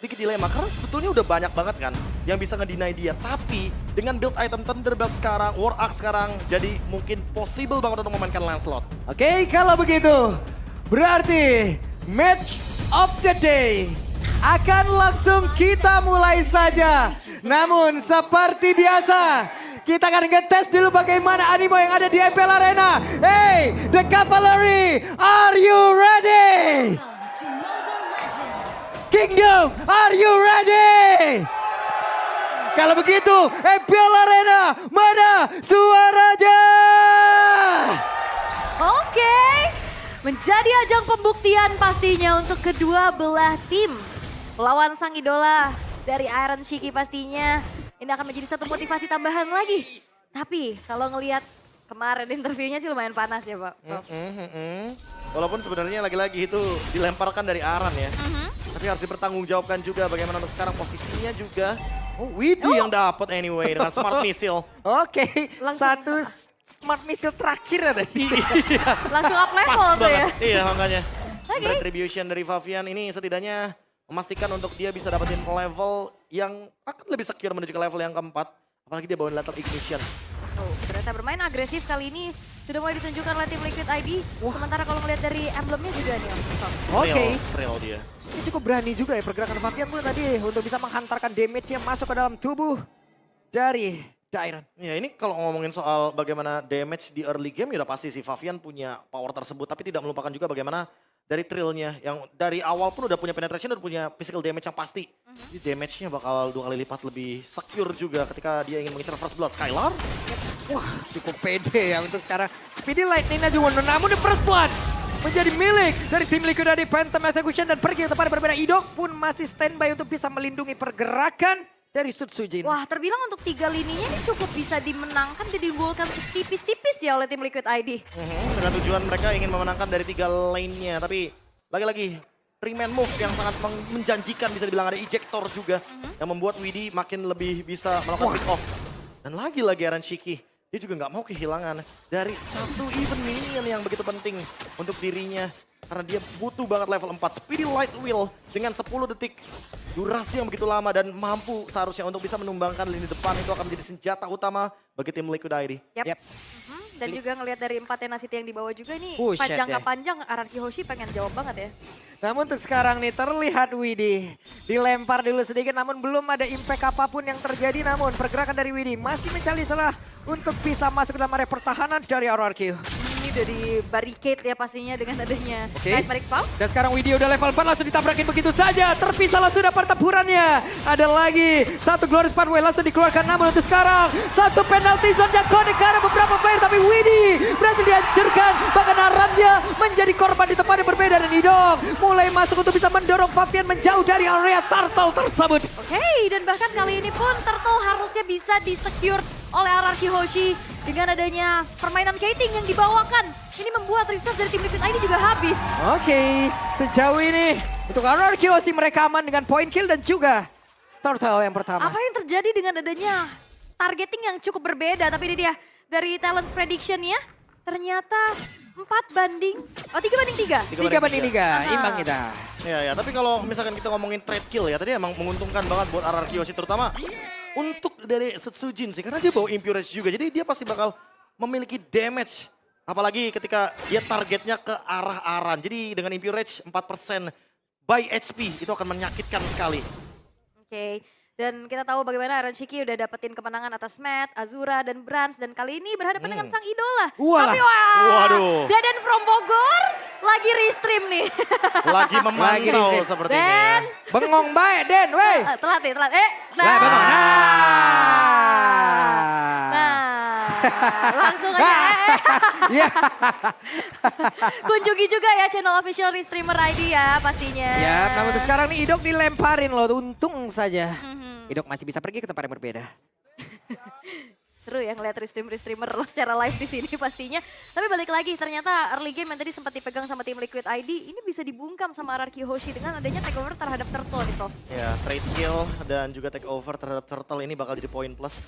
sedikit dilema karena sebetulnya udah banyak banget kan yang bisa ngedeny dia. Tapi dengan build item Thunderbelt sekarang, War Axe sekarang, jadi mungkin possible banget untuk memainkan Lancelot. Oke, kalau begitu berarti match of the day akan langsung kita mulai saja. Namun seperti biasa, kita akan ngetes dulu bagaimana animo yang ada di MPL Arena. Hey, the Cavalry, are you ready? Kingdom, are you ready? Kalau begitu, MPL Arena, mana suaranya? Oke, menjadi ajang pembuktian pastinya untuk kedua belah tim. Melawan sang idola dari Iron Shiki pastinya. Ini akan menjadi satu motivasi tambahan lagi. Tapi kalau ngelihat kemarin interviewnya sih lumayan panas ya Pak. Walaupun sebenarnya lagi-lagi itu dilemparkan dari Aran ya. Tapi harus dipertanggungjawabkan juga bagaimana untuk sekarang posisinya juga. Oh, Widi yang dapat anyway dengan smart missile. Oke, Langsung- satu smart missile terakhir ya tadi. Langsung up level Pas tuh ya. banget. Iya makanya. Oke. Retribution dari Favian ini setidaknya memastikan untuk dia bisa dapetin level yang akan lebih secure menuju ke level yang keempat. Apalagi dia bawain Lethal Ignition. Oh, ternyata bermain agresif kali ini sudah mulai ditunjukkan oleh tim Liquid ID. Sementara kalau ngelihat dari emblemnya juga nih Om. Oke, Real dia. ini cukup berani juga ya pergerakan Fabian pun tadi untuk bisa menghantarkan damage yang masuk ke dalam tubuh dari Dairon. Ya ini kalau ngomongin soal bagaimana damage di early game ya udah pasti sih Favian punya power tersebut. Tapi tidak melupakan juga bagaimana dari trillnya yang dari awal pun udah punya penetration dan punya physical damage yang pasti. Jadi damage-nya bakal 2 kali lipat lebih secure juga ketika dia ingin mengincar first blood. Skylar? Wah, cukup pede ya untuk sekarang. Speedy Lightning Juwono, namun the first blood menjadi milik dari tim Liquid ID Phantom Execution dan pergi ke tempat yang berbeda. Idok pun masih standby untuk bisa melindungi pergerakan dari Sutsujin. Wah, terbilang untuk 3 lininya ini cukup bisa dimenangkan dan diunggulkan tipis-tipis ya oleh tim Liquid ID. Dengan tujuan mereka ingin memenangkan dari 3 lane-nya. Tapi lagi-lagi 3-man move yang sangat menjanjikan, bisa dibilang ada ejector juga. Yang membuat Widi makin lebih bisa melakukan pick off. Dan lagi-lagi Aran Shiki, dia juga nggak mau kehilangan dari satu even minion yang begitu penting untuk dirinya. Karena dia butuh banget level 4. Speedy Light Wheel dengan 10 detik. Durasi yang begitu lama dan mampu seharusnya untuk bisa menumbangkan lini depan. Itu akan menjadi senjata utama bagi tim Liquid ID. Yep. Dan juga ngelihat dari 4 tenacity yang dibawa juga nih, Buset panjang deh. nggak panjang, Araki Hoshi pengen jawab banget ya. Namun untuk sekarang nih terlihat Widi dilempar dulu sedikit namun belum ada impact apapun yang terjadi. Namun pergerakan dari Widi masih mencari celah untuk bisa masuk ke dalam area pertahanan dari RRQ. Ini udah di barricade ya pastinya dengan adanya Oke. Nightmare Spawn. Dan sekarang Widi udah level 4 langsung ditabrakin begitu saja. Terpisahlah sudah pertempurannya. Ada lagi satu Glorious Pathway langsung dikeluarkan. Namun untuk sekarang satu penalty zone yang connect ke arah beberapa player. Tapi Widi berhasil dihancurkan. Bahkan Arannya menjadi korban di tempat yang berbeda. Dan Idong mulai masuk untuk bisa mendorong Fabian menjauh dari area turtle tersebut. Oke, dan bahkan kali ini pun Turtle harusnya bisa di-secure oleh Araki Hoshi dengan adanya permainan Kating yang dibawakan. Ini membuat resource dari tim Liquid ID juga habis. Oke, sejauh ini untuk RRQ sih mereka aman dengan point kill dan juga turtle yang pertama. Apa yang terjadi dengan adanya targeting yang cukup berbeda, tapi ini dia dari talent prediction-nya ternyata 3 banding 3. 3 banding 3, imbang kita. Ya, tapi kalau misalkan kita ngomongin trade kill ya, tadi emang menguntungkan banget buat RRQ sih, terutama untuk dari Sutsujin sih, karena dia bawa Impurage juga, jadi dia pasti bakal memiliki damage. Apalagi ketika dia targetnya ke arah Aran, jadi dengan Impurage 4% by HP, itu akan menyakitkan sekali. Oke, dan kita tahu bagaimana Iron Shiki udah dapetin kemenangan atas Matt, Azura, dan Brans. Dan kali ini berhadapan dengan sang idola. Walah. Tapi wah, Waduh. Daden from Bogor lagi restream nih. Lagi memantau restream. sepertinya. Dan Bengong baik, Den, weh. telat nih, telat. Lah, bengong. Nah, langsung aja. Iya. Kunjungi juga ya channel official Restreamer ID ya pastinya. Ya, namun untuk sekarang nih Idok dilemparin loh, untung saja. Mhm. Idok masih bisa pergi ke tempat yang berbeda. Seru ya ngeliat streamer secara live di sini pastinya. Tapi balik lagi ternyata early game yang tadi sempat dipegang sama tim Liquid ID ini bisa dibungkam sama RRQ Hoshi dengan adanya takeover terhadap Turtle nih Prof. Ya, trade kill dan juga take over terhadap Turtle ini bakal jadi poin plus.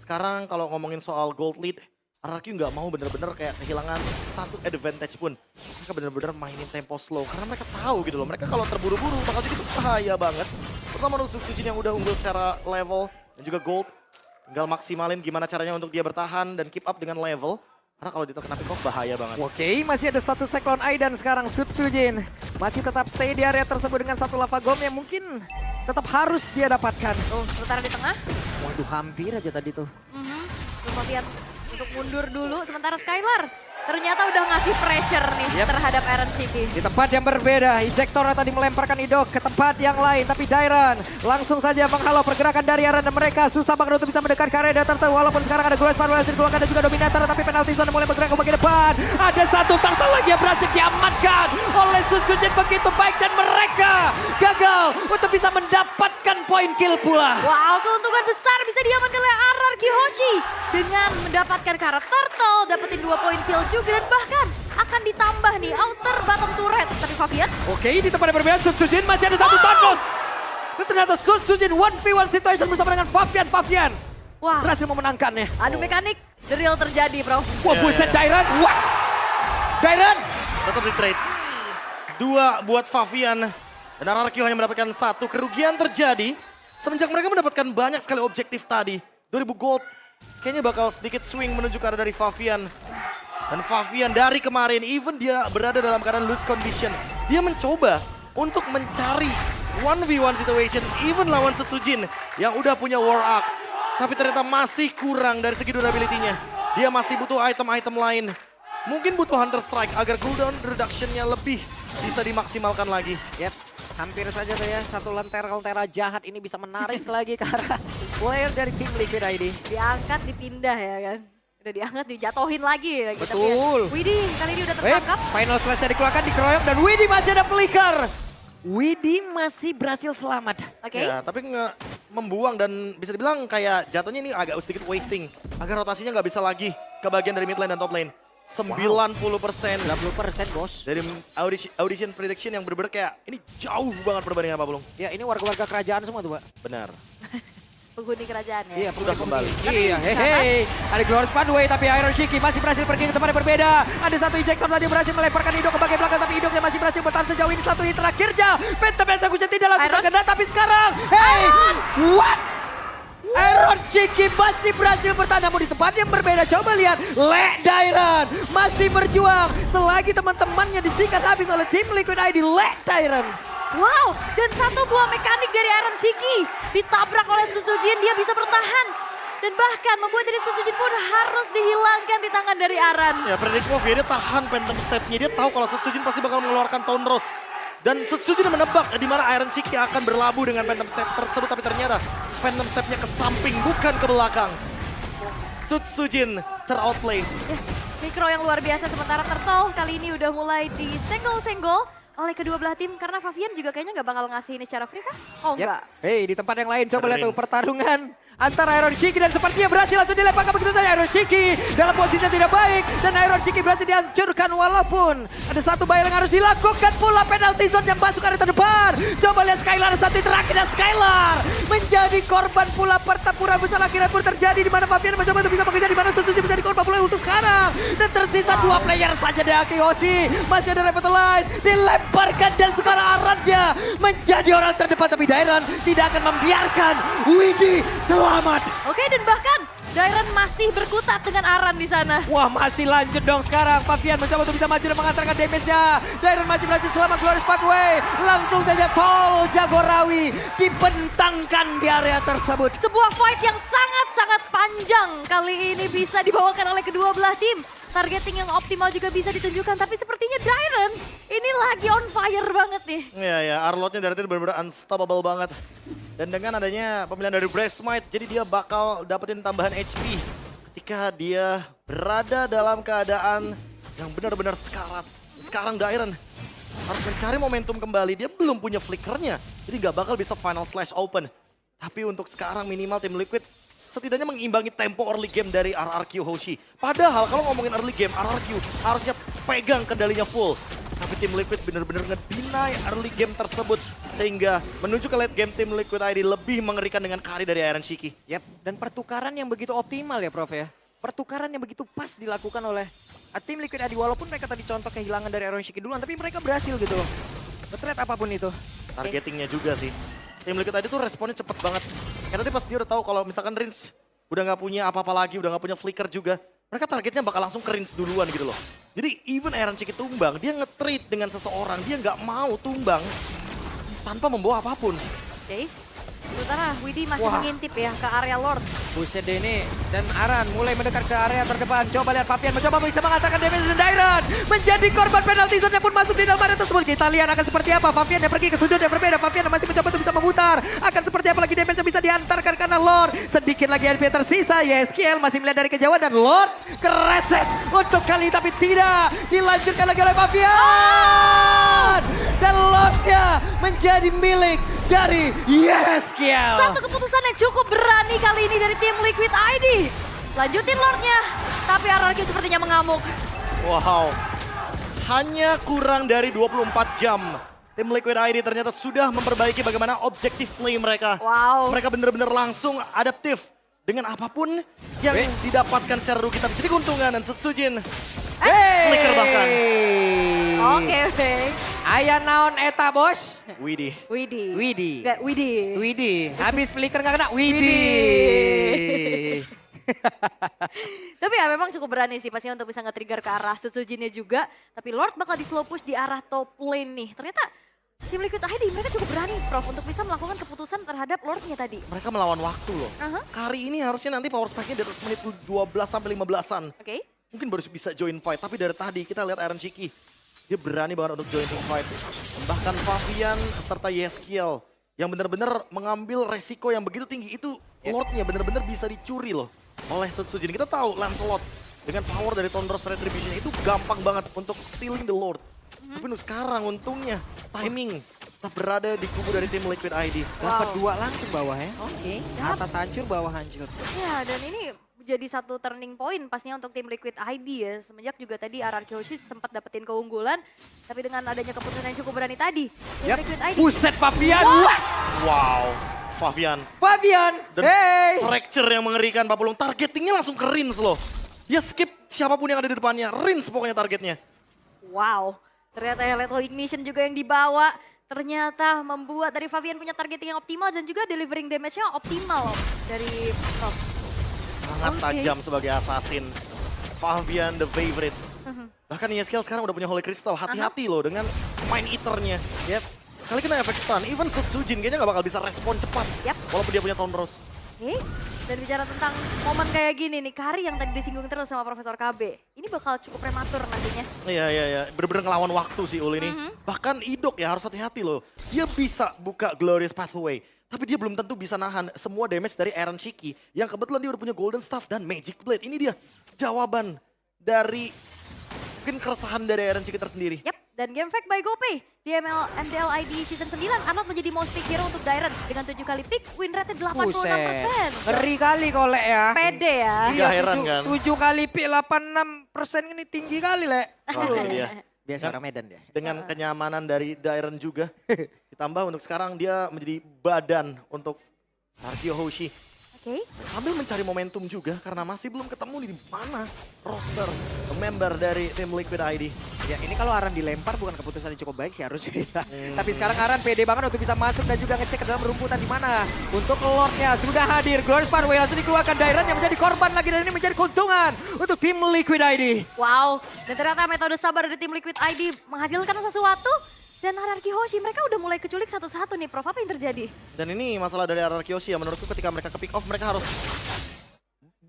Sekarang kalau ngomongin soal gold lead, RRQ nggak mau bener-bener kayak kehilangan satu advantage pun. Mereka bener-bener mainin tempo slow karena mereka tahu gitu loh. Mereka kalau terburu-buru bakal jadi bahaya banget. Terutama untuk Sutsujin yang udah unggul secara level dan juga gold. Tinggal maksimalin gimana caranya untuk dia bertahan dan keep up dengan level. Karena kalau diterkena pick off bahaya banget. Oke, masih ada satu Cyclone Eye dan sekarang Sutsujin masih tetap stay di area tersebut dengan satu lava gom yang mungkin tetap harus dia dapatkan. Tuh, sementara di tengah. Waduh, hampir aja tadi tuh. Lumayan untuk mundur dulu. Sementara Skylar ternyata udah ngasih pressure nih terhadap Iron Shiki. Di tempat yang berbeda, Ejector tadi melemparkan Idok ke tempat yang lain. Tapi Dairan langsung saja menghalau pergerakan dari Aran dan mereka. Susah banget untuk bisa mendekat ke area Turtle. Walaupun sekarang ada Glorious Power dikeluarkan dan juga Dominator. Tapi penalti zone mulai bergerak ke bagian depan. Ada satu Turtle lagi yang berhasil diamankan oleh Sutsujin begitu baik. Dan mereka gagal untuk bisa mendapatkan poin kill pula. Wow, keuntungan besar bisa diamankan oleh RRQ Hoshi. Dengan mendapatkan Kara Turtle, dapetin 2 poin kill juga. Dan bahkan akan ditambah nih outer bottom turret. Tapi Favian. Oke, di tempat yang berbeda Sutsujin masih ada satu Thanos. Dan ternyata Sutsujin 1v1 situation bersama dengan Favian. Favian Wah, berhasil memenangkannya. adu mekanik the real terjadi, bro. Wah, buset Dairan. Wah, Dairan. Tetap di trade. 2 buat Favian. Dan RRQ hanya mendapatkan 1. Kerugian terjadi semenjak mereka mendapatkan banyak sekali objektif tadi. 2000 gold. Kayaknya bakal sedikit swing menuju ke arah dari Favian. Dan Favian dari kemarin, even dia berada dalam keadaan loose condition. Dia mencoba untuk mencari 1v1 situation, even lawan Sutsujin yang udah punya War Axe. Tapi ternyata masih kurang dari segi durability-nya. Dia masih butuh item-item lain. Mungkin butuh Hunter Strike agar cooldown reduction-nya lebih bisa dimaksimalkan lagi. Yep, hampir saja tuh ya. Satu lentera jahat ini bisa menarik lagi ke arah player dari tim Liquid ID. Diangkat, dipindah ya kan. Udah diangkat, dijatohin lagi. Betul. Tapi ya, Widhi kali ini udah tertangkap. Final slash dikeluarkan, dikeroyok dan Widhi masih ada flicker. Widhi masih berhasil selamat. Oke. Ya, tapi membuang dan bisa dibilang kayak jatuhnya ini agak sedikit wasting. Agar rotasinya nggak bisa lagi ke bagian dari mid lane dan top lane. 90%. 90% bos. Dari audition prediction yang bener-bener kayak ini jauh banget perbandingan Pak Bulung. Ya ini warga-warga kerajaan semua tuh Pak. Benar. Penghuni kerajaan ya. Iya, Sudah kembali. Iya, hehe. Ada Glorious Pathway tapi Iron Shiki masih berhasil pergi ke tempat yang berbeda. Ada satu ejector tadi berhasil melemparkan Idok ke bagian belakang tapi Idoknya masih berhasil bertahan sejauh ini. Satu hit terakhirnya. Phantom Execution tidak langsung Iron. terkena tapi sekarang. Hey, what? Iron Shiki masih berhasil bertahan namun di tempat yang berbeda. Coba lihat, Lek Dairan masih berjuang. Selagi teman-temannya disikat habis oleh tim Liquid ID, Lek Dairan. Wow, dan satu buah mekanik dari Iron Shiki ditabrak oleh Sutsujin, dia bisa bertahan. Dan bahkan membuat dari Sutsujin pun harus dihilangkan di tangan dari Aran. Ya, Frederick Wolf ya, dia tahan Phantom Step-nya. Dia tahu kalau Sutsujin pasti bakal mengeluarkan Tone Rose. Dan Sutsujin menebak di mana Iron Shiki akan berlabuh dengan Phantom Step tersebut. Tapi ternyata Phantom Step-nya ke samping, bukan ke belakang. Sutsujin ter-outplay. Ya, mikro yang luar biasa sementara Turtle kali ini udah mulai disenggol-senggol oleh kedua belah tim. Karena Favian juga kayaknya nggak bakal ngasih ini secara free kah? Oh enggak. Hei, di tempat yang lain coba lihat tuh Rings. pertarungan antara Iron Shiki dan sepertinya berhasil langsung dilemparkan begitu saja. Iron Shiki dalam posisi yang tidak baik dan Iron Shiki berhasil dihancurkan walaupun ada satu bayar yang harus dilakukan pula penalty zone yang masuk area terdepan. Coba lihat Skylar satu terakhir dan Skylar menjadi korban pula. Pertempuran besar akhirnya pun terjadi di mana Fabian mencoba untuk bisa mengejar di mana Sutsujin menjadi korban pula untuk sekarang. Dan tersisa 2 player saja dari Akiyoshi. Masih ada Revitalize dilemparkan dan sekarang Arannya menjadi orang terdepan tapi Dairan tidak akan membiarkan Widhi selamat. Oke, dan bahkan Dairan masih berkutat dengan Aran di sana. Wah, masih lanjut dong sekarang. Favian mencoba untuk bisa maju dan mengantarkan damage-nya. Dairan masih berhasil selamat Glorious Pathway. Langsung saja Tol Jagorawi dibentangkan di area tersebut. Sebuah fight yang sangat-sangat panjang kali ini bisa dibawakan oleh kedua belah tim. Targeting yang optimal juga bisa ditunjukkan, tapi sepertinya Dairan ini lagi on fire banget nih. Iya ya, Arlotnya dari tadi benar-benar unstoppable banget. Dan dengan adanya pemilihan dari Breastmite, jadi dia bakal dapetin tambahan HP ketika dia berada dalam keadaan yang benar-benar sekarat. Sekarang Dairan harus mencari momentum kembali, dia belum punya flickernya, jadi nggak bakal bisa final slash open. Tapi untuk sekarang minimal tim Liquid setidaknya mengimbangi tempo early game dari RRQ Hoshi. Padahal kalau ngomongin early game, RRQ harusnya pegang kendalinya full. Tapi tim Liquid benar-benar ngedinai early game tersebut. Sehingga menuju ke late game tim Liquid ID lebih mengerikan dengan carry dari Iron Shiki. Yap, dan pertukaran yang begitu optimal ya Prof ya. Pertukaran yang begitu pas dilakukan oleh tim Liquid ID. Walaupun mereka tadi contoh kehilangan dari Iron Shiki duluan, tapi mereka berhasil gitu loh. Nge-trade apapun itu. Targetingnya juga sih. Tim Liquid ID tuh responnya cepet banget. Karena tadi pas dia udah tahu kalau misalkan Rins udah nggak punya apa-apa lagi, udah nggak punya flicker juga, mereka targetnya bakal langsung ke Rins duluan gitu loh. Jadi even Iron Cheeky tumbang, dia nge-trade dengan seseorang, dia nggak mau tumbang tanpa membawa apapun. Oke. Sementara Widi masih mengintip ya ke area Lord. Buset deh ini. Dan Aran mulai mendekat ke area terdepan. Coba lihat Fabian mencoba bisa mengantarkan damage dan Dairon. Menjadi korban penalti zone yang pun masuk di dalam area tersebut. Kita lihat akan seperti apa. Fabian yang pergi ke sudut yang berbeda. Fabian yang masih mencoba untuk bisa memutar. Akan seperti apa lagi damage yang bisa diantarkan karena Lord. Sedikit lagi HP tersisa. YSKL masih melihat dari kejauhan dan Lord kereset untuk kali tapi tidak. Dilanjutkan lagi oleh Fabian. Dan Lordnya menjadi milik dari YSKL. Satu keputusan yang cukup berani kali ini dari tim Liquid ID. Lanjutin Lordnya, tapi RRQ sepertinya mengamuk. Wow, hanya kurang dari 24 jam. Tim Liquid ID ternyata sudah memperbaiki bagaimana objektif play mereka. Wow. Mereka benar-benar langsung adaptif dengan apapun yang didapatkan secara rugi. Tapi jadi keuntungan dan Sutsujin. Flicker bahkan. Oke. Aya naon eta bos? Widi. Widi. Nggak, Widi. Widi. Habis flicker nggak kena. Widi. Tapi ya memang cukup berani sih pastinya untuk bisa nge-trigger ke arah Sutsujinnya juga. Tapi Lord bakal di slow push di arah top lane nih. Ternyata tim Liquid ID mereka cukup berani Prof untuk bisa melakukan keputusan terhadap Lordnya tadi. Mereka melawan waktu loh. Kali ini harusnya nanti power spike-nya di atas menit 12 sampai 15-an. Oke. Mungkin baru bisa join fight, tapi dari tadi kita lihat Iron Cheeky. Dia berani banget untuk join fight. Bahkan Fabian serta YSKL yang benar-benar mengambil resiko yang begitu tinggi. Itu Lordnya benar-benar bisa dicuri loh oleh Sutsujin. Kita tahu Lancelot dengan power dari Thunderous Retribution itu gampang banget untuk stealing the Lord. Tapi untuk sekarang untungnya timing tetap berada di kubu dari tim Liquid ID. Dapat dua langsung bawah ya. Oke. Atas hancur, bawah hancur. Ya dan ini jadi satu turning point pastinya untuk tim Liquid ID ya. Semenjak juga tadi RRQ Hoshi sempat dapetin keunggulan. Tapi dengan adanya keputusan yang cukup berani tadi. Tim Liquid ID. Buset Fabian. Wow, Fabian. Dan fracture yang mengerikan Pak Pulung. Targetingnya langsung ke Rins loh. Dia skip siapapun yang ada di depannya. Rins pokoknya targetnya. Wow, ternyata Lethal Ignition juga yang dibawa. Ternyata membuat dari Fabian punya targeting yang optimal dan juga delivering damage-nya optimal dari Prof. Sangat tajam sebagai assassin. Fabian the favorite. Bahkan YSKL sekarang udah punya Holy Crystal. Hati-hati loh dengan Mind Eater-nya. Yep. Sekali kena efek stun, even Sutsujin kayaknya gak bakal bisa respon cepat. Walaupun dia punya Thunderous. Oke, dan bicara tentang momen kayak gini nih, Kari yang tadi disinggung terus sama Profesor KB. Ini bakal cukup prematur nantinya. Iya. Bener-bener ngelawan waktu sih Ul ini. Bahkan Idok ya harus hati-hati loh. Dia bisa buka Glorious Pathway. Tapi dia belum tentu bisa nahan semua damage dari Iron Cheeky. Yang kebetulan dia udah punya Golden Staff dan Magic Blade. Ini dia jawaban dari mungkin keresahan dari Iron Cheeky tersendiri. Yap, dan game fact by GoPay. Di MDL ID Season 9, Arnold menjadi most pick hero untuk Dairon. Dengan 7 kali pick, win rate-nya 86%. Ngeri kali kolek ya. Pede ya. Gak heran kan. 7 kali pick 86% ini tinggi kali lek. Dia. Biasa orang Medan dia. Dengan kenyamanan dari Dairon juga. Ditambah untuk sekarang dia menjadi badan untuk RRQ Hoshi. Oke. Sambil mencari momentum juga karena masih belum ketemu di mana roster member dari tim Liquid ID. Ya ini kalau Aran dilempar bukan keputusan yang cukup baik sih harusnya. Tapi sekarang Aran pede banget untuk bisa masuk dan juga ngecek ke dalam rumputan di mana. Untuk Lordnya sudah hadir. Glorious Pathway langsung dikeluarkan. Dairon yang menjadi korban lagi dan ini menjadi keuntungan untuk tim Liquid ID. Wow, dan ternyata metode sabar dari tim Liquid ID menghasilkan sesuatu. Dan RRQ Hoshi mereka udah mulai keculik satu-satu nih Prof, apa yang terjadi? Dan ini masalah dari RRQ Hoshi ya menurutku ketika mereka ke pick off mereka harus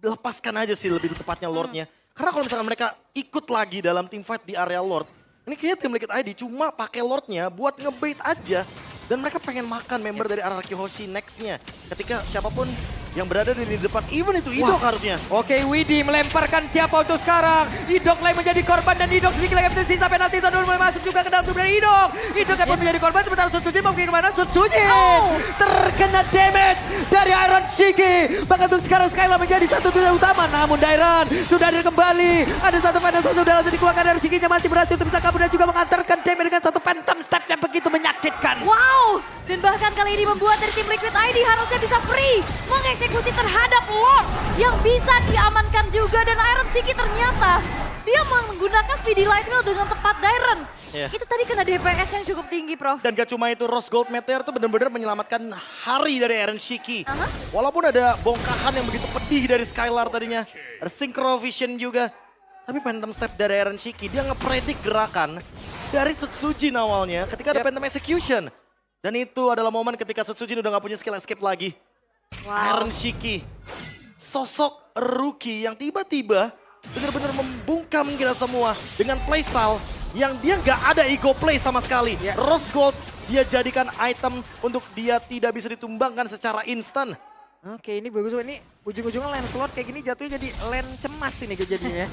lepaskan aja sih lebih tepatnya Lordnya. Karena kalau misalkan mereka ikut lagi dalam team fight di area Lord, ini kayaknya tim Liquid ID cuma pakai Lordnya buat ngebait aja. Dan mereka pengen makan member dari RRQ Hoshi nextnya. Ketika siapapun yang berada di depan, even itu Idok harusnya. Oke, Widi melemparkan siapa untuk sekarang. Idok lagi menjadi korban dan Idok sedikit lagi tersisa penalti zone mulai masuk juga ke dalam tubuh dari Idok. Idok yang pun menjadi korban sementara Sutsujin mau pergi kemana? Sutsujin terkena damage dari Iron Cheeky. Bahkan untuk sekarang Skylar menjadi satu tujuan utama. Namun Dairon sudah hadir kembali. Ada satu Phantom Step sudah langsung dikeluarkan dari Cheeky-nya masih berhasil untuk bisa kabur dan juga mengantarkan damage dengan satu Phantom Step yang begitu menyakitkan. Wow, dan bahkan kali ini membuat dari tim Liquid ID harusnya bisa free mengeksekusi terhadap Lord yang bisa diamankan juga dan Iron Cheeky ternyata Dia menggunakan speedy light wheel dengan tepat Dairon. Iya. Itu tadi kena DPS yang cukup tinggi, Prof. Dan gak cuma itu, Rose Gold Meteor tuh benar-benar menyelamatkan hari dari Eren Shiki. Aha. Walaupun ada bongkahan yang begitu pedih dari Skylar tadinya. Ada Synchro Vision juga. Tapi Phantom Step dari Eren Shiki, dia ngepredik gerakan dari Sutsujin awalnya ketika ada Phantom Execution. Dan itu adalah momen ketika Sutsujin udah gak punya skill escape lagi. Wow. Eren Shiki, sosok rookie yang tiba-tiba benar-benar membungkam kita semua dengan playstyle yang dia nggak ada ego play sama sekali. Rose Gold dia jadikan item untuk dia tidak bisa ditumbangkan secara instan. Oke, ini bagus. Ini ujung-ujungnya lane slot kayak gini jatuhnya jadi lane cemas ini jadinya ya.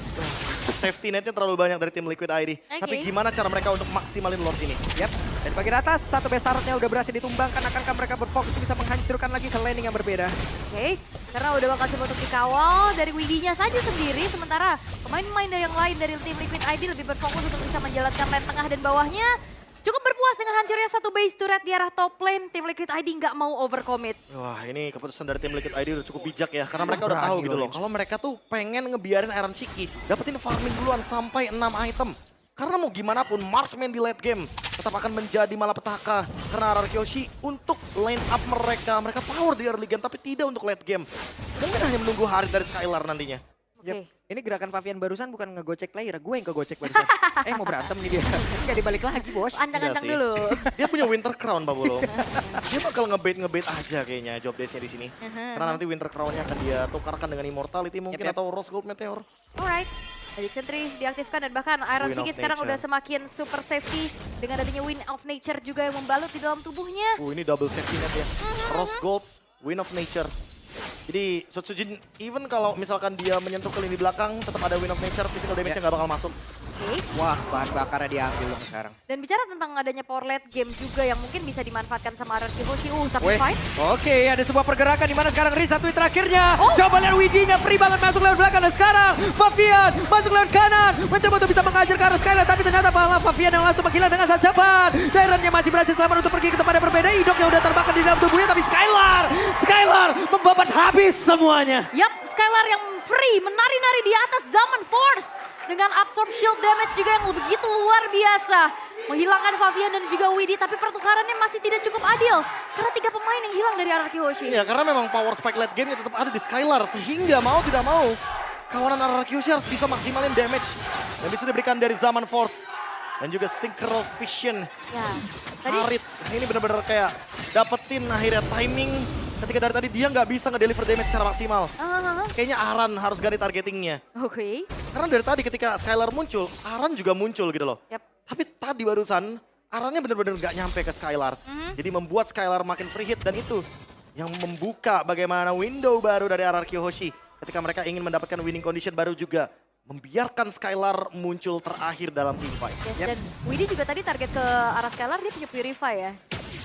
Safety netnya terlalu banyak dari tim Liquid ID. Tapi gimana cara mereka untuk maksimalin Lord ini? Yap. Dan bagian atas, satu best turretnya udah berhasil ditumbangkan. Akankah mereka berfokus bisa menghancurkan lagi ke laning yang berbeda? Oke, karena udah bakal coba untuk dikawal dari Widinya saja sendiri. Sementara pemain-pemain yang lain dari tim Liquid ID lebih berfokus untuk bisa menjalankan lane tengah dan bawahnya. Cukup berpuas dengan hancurnya satu base turret di arah top lane. Tim Liquid ID nggak mau overcommit. Wah, ini keputusan dari tim Liquid ID udah cukup bijak ya. Karena mereka udah tahu gitu loh. Kalau mereka tuh pengen ngebiarin Eren Shiki dapetin farming duluan sampai 6 item. Karena mau gimana pun marksman di late game tetap akan menjadi malapetaka. Karena RRQ Hoshi untuk line up mereka power di early game tapi tidak untuk late game. Mungkin hanya menunggu hari dari Skylar nantinya. Oke. Ini gerakan Favian barusan bukan ngegocek player, gue yang kegocek barusan. Mau berantem nih dia. Nggak dibalik lagi, bos. Ancang-ancang Enggak dulu. Dia punya Winter Crown, Pak Bolo. Dia bakal ngebait aja kayaknya job desk-nya di sini. Karena nanti Winter Crown-nya akan dia tukarkan dengan Immortality mungkin atau Rose Gold Meteor. Alright. Magic Sentry diaktifkan dan bahkan Iron Wind of Shiki sekarang Nature. udah semakin super safety dengan adanya Wind of Nature juga yang membalut di dalam tubuhnya. Ini double safety net ya. Rose Gold, Wind of Nature. Jadi Sutsujin even kalau misalkan dia menyentuh ke lini belakang tetap ada Wind of Nature, physical damage-nya nggak bakal masuk. Oke. Wah, bahan bakarnya diambil dong sekarang. Dan bicara tentang adanya power late game juga yang mungkin bisa dimanfaatkan sama RRQ Hoshi. Tapi Weh, fight. oke, ada sebuah pergerakan di mana sekarang Riz satu hit terakhirnya. Oh. Coba lihat Widinya free banget masuk lewat belakang dan sekarang Favian masuk lewat kanan. Mencoba untuk bisa mengajar ke arah Skylar tapi ternyata malah Favian yang langsung menghilang dengan sangat cepat. Daironnya masih berhasil selamat untuk pergi ke tempat yang berbeda. Idok yang udah terbakar di dalam tubuhnya tapi Skylar membabat habis semuanya. Yap, Skylar yang free menari-nari di atas Zaman Force. Dengan absorb shield damage juga yang begitu luar biasa. Menghilangkan Favian dan juga Widi, tapi pertukarannya masih tidak cukup adil. Karena 3 pemain yang hilang dari RRQ Hoshi. Ya karena memang power spike late game tetap ada di Skylar. Sehingga mau tidak mau kawanan RRQ Hoshi harus bisa maksimalin damage. Yang bisa diberikan dari Zaman Force. Dan juga Synchro Vision. Ya, tadi Harit, ini benar-benar kayak dapetin akhirnya timing. Ketika dari tadi dia nggak bisa ngedeliver damage secara maksimal. Kayaknya Aran harus ganti targetingnya. Oke. Karena dari tadi ketika Skylar muncul, Aran juga muncul gitu loh. Yap. Tapi tadi barusan, Arannya benar-benar nggak nyampe ke Skylar. Jadi membuat Skylar makin free hit dan itu yang membuka bagaimana window baru dari RRQ Hoshi. Ketika mereka ingin mendapatkan winning condition baru juga. Membiarkan Skylar muncul terakhir dalam team fight. Yes, dan Widi juga tadi target ke arah Skylar, dia punya Purify ya.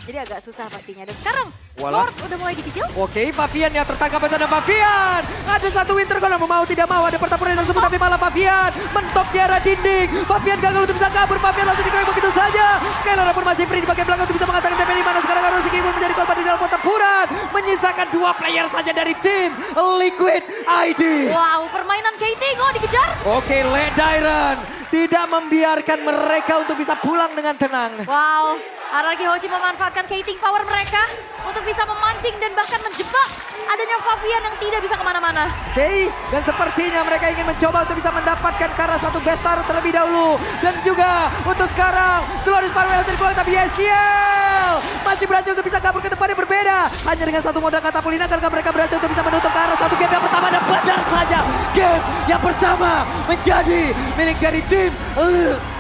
Jadi agak susah pastinya. Dan sekarang, Walah. Lord udah mulai dikecil. Oke, Favian ya tertangkap bersama Favian. Ada satu Winter Crown mau tidak mau ada pertempuran tersebut tapi malah Favian mentok di arah dinding. Favian gagal untuk bisa kabur, Favian langsung dikeroyok begitu saja. Skylar pun masih free di bagian belakang untuk bisa mengatakan DP di mana sekarang Aaron Shiki pun menjadi korban di dalam pertempuran. Menyisakan 2 player saja dari tim Liquid ID. Wow, permainan Katie kok dikejar. Oke, Led Dairon tidak membiarkan mereka untuk bisa pulang dengan tenang. Wow, RRQ Hoshi memanfaatkan Kating power mereka untuk bisa memancing dan bahkan menjebak adanya Favian yang tidak bisa kemana-mana. Oke, dan sepertinya mereka ingin mencoba untuk bisa mendapatkan karena satu best star terlebih dahulu. Dan juga untuk sekarang, Glorious Parwell tergolong tapi Yeskiel masih berhasil untuk bisa kabur ke tempat yang berbeda. Hanya dengan satu modal katapulina karena mereka berhasil untuk bisa menutup ke arah satu game yang pertama. Dan benar saja, game yang pertama menjadi milik dari tim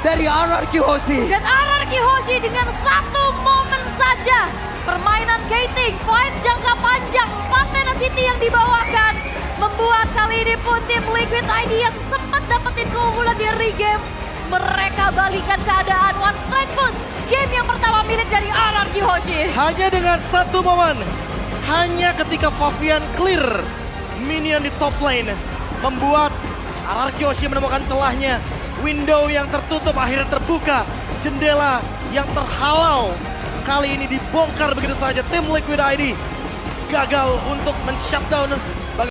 dari RRQ Hoshi. Dan RRQ Hoshi dengan satu momen saja. Permainan Kating, fight jangka panjang, 4 Mana City yang dibawakan. Membuat kali ini pun tim Liquid ID yang sempat dapetin keunggulan di early game. Mereka balikan keadaan one strike push. Game yang pertama milik dari RRQ Hoshi. Hanya dengan satu momen, hanya ketika Favian clear minion di top lane, membuat RRQ Hoshi menemukan celahnya. Window yang tertutup akhirnya terbuka, jendela yang terhalau kali ini dibongkar begitu saja. Tim Liquid ID gagal untuk men-shutdown